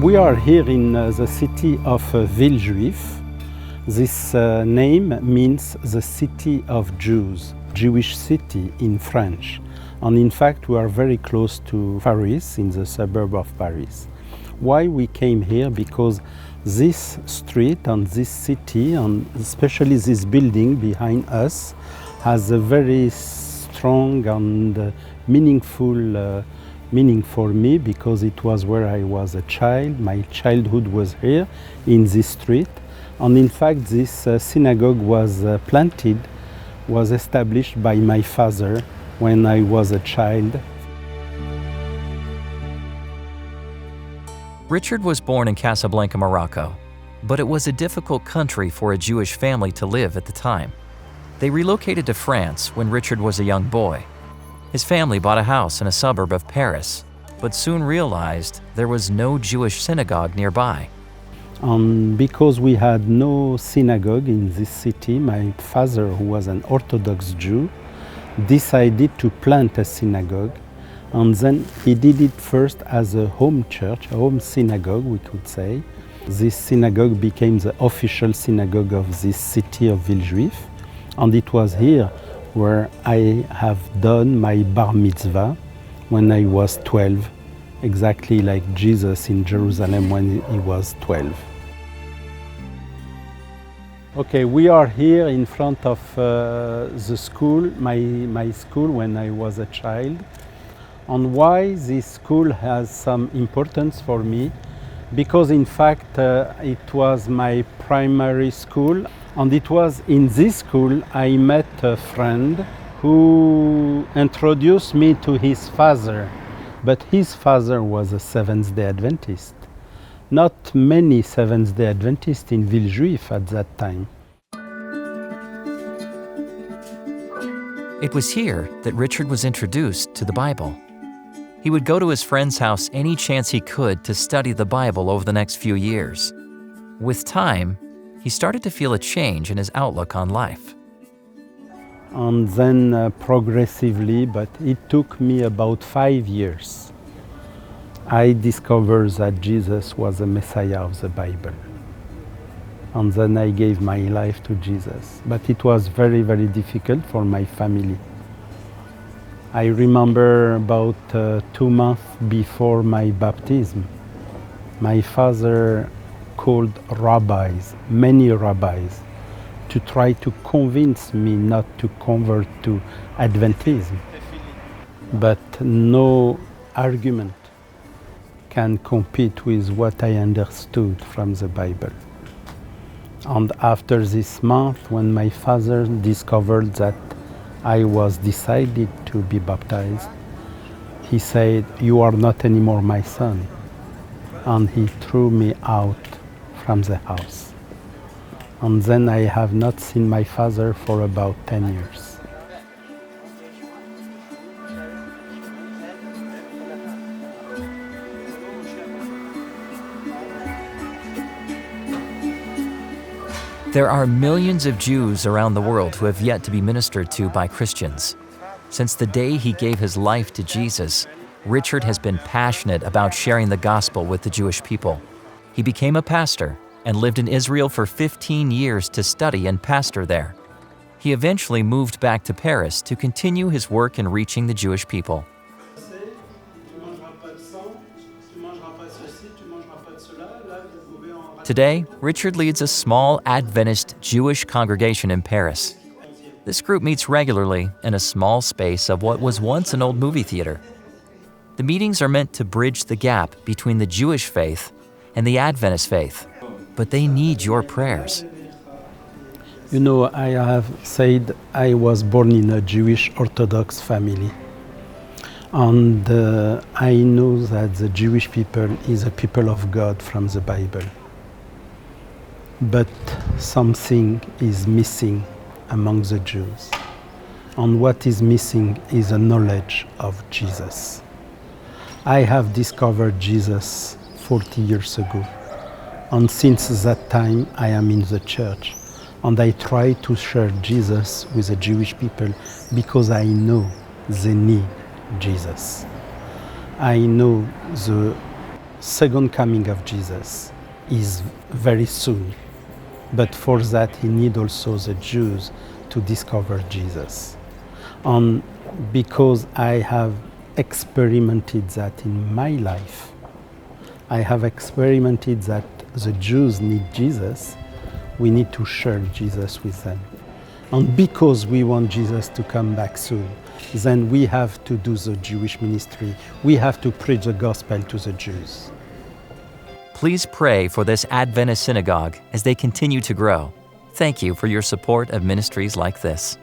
We are here in the city of Villejuif. This name means the city of Jews, Jewish city in French. And in fact, we are very close to Paris, in the suburb of Paris. Why we came here? Because this street and this city, and especially this building behind us, has a very strong and meaningful meaning for me, because it was where I was a child. My childhood was here in this street. And in fact, this synagogue was established by my father when I was a child. Richard was born in Casablanca, Morocco, but it was a difficult country for a Jewish family to live at the time. They relocated to France when Richard was a young boy. His family bought a house in a suburb of Paris, but soon realized there was no Jewish synagogue nearby. Because we had no synagogue in this city, my father, who was an Orthodox Jew, decided to plant a synagogue. And then he did it first as a home church, a home synagogue, we could say. This synagogue became the official synagogue of this city of Villejuif. And it was here where I have done my bar mitzvah when I was 12, exactly like Jesus in Jerusalem when he was 12. Okay, we are here in front of the school, my school when I was a child. And why this school has some importance for me? Because in fact it was my primary school, and it was in this school I met a friend who introduced me to his father. But his father was a Seventh-day Adventist. Not many Seventh-day Adventists in Villejuif at that time. It was here that Richard was introduced to the Bible. He would go to his friend's house any chance he could to study the Bible over the next few years. With time, he started to feel a change in his outlook on life. And then progressively, but it took me about 5 years, I discovered that Jesus was the Messiah of the Bible. And then I gave my life to Jesus. But it was very, very difficult for my family. I remember about 2 months before my baptism, my father called rabbis, many rabbis, to try to convince me not to convert to Adventism. But no argument can compete with what I understood from the Bible. And after this month, when my father discovered that I was decided to be baptized, he said, "You are not anymore my son." And he threw me out from the house. And then I have not seen my father for about 10 years. There are millions of Jews around the world who have yet to be ministered to by Christians. Since the day he gave his life to Jesus, Richard has been passionate about sharing the gospel with the Jewish people. He became a pastor and lived in Israel for 15 years to study and pastor there. He eventually moved back to Paris to continue his work in reaching the Jewish people. Today, Richard leads a small Adventist Jewish congregation in Paris. This group meets regularly in a small space of what was once an old movie theater. The meetings are meant to bridge the gap between the Jewish faith and the Adventist faith, but they need your prayers. You know, I have said I was born in a Jewish Orthodox family. And I know that the Jewish people is a people of God from the Bible. But something is missing among the Jews. And what is missing is a knowledge of Jesus. I have discovered Jesus 40 years ago. And since that time, I am in the church. And I try to share Jesus with the Jewish people because I know they need Jesus. I know the second coming of Jesus is very soon. But for that, he needs also the Jews to discover Jesus. And because I have experimented that in my life, I have experimented that the Jews need Jesus, we need to share Jesus with them. And because we want Jesus to come back soon, then we have to do the Jewish ministry. We have to preach the gospel to the Jews. Please pray for this Adventist synagogue as they continue to grow. Thank you for your support of ministries like this.